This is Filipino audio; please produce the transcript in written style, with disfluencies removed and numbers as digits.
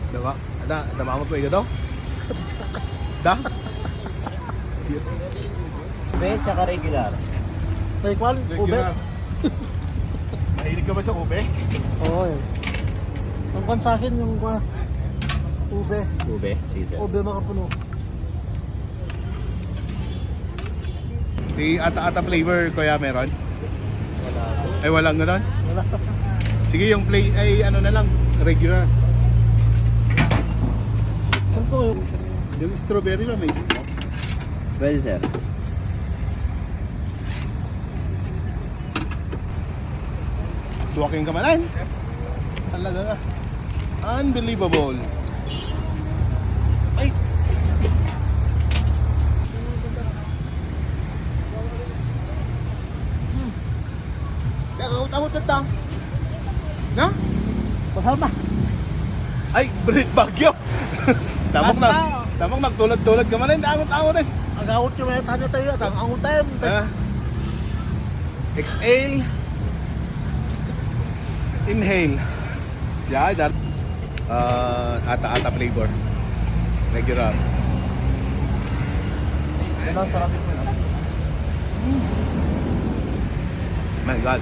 Diba? Damamot mo ikaw daw? Da? Ube, tsaka regular. May kwan, ube. Mahilig ka ba sa ube? Oo eh. Ang kwan sa akin yung ube. Ube, Caesar. Ube makapuno. May ata-ata flavor, kuya, meron? Wala. Ay, walang gano'n? Wala. Sige, yung play, ay ano na lang, regular. Ano to yung... Yung strawberry ba, may straw? Pwede, sir. Tuwaking kamalan. Talaga ka. Unbelievable. Ay! Kakautamot na tang. Na? Masama. Ay, Brit Bagyo. Tamok Basta. na. Tamok nagtulad-tulad ka man. Angot-angot eh. Ang awot yung may tanyo tayo at ang awot tayo. Exhale. Inhale. Siya, dar. Ata-ata flavor. Regular. Ano, sarapin mo na. My God.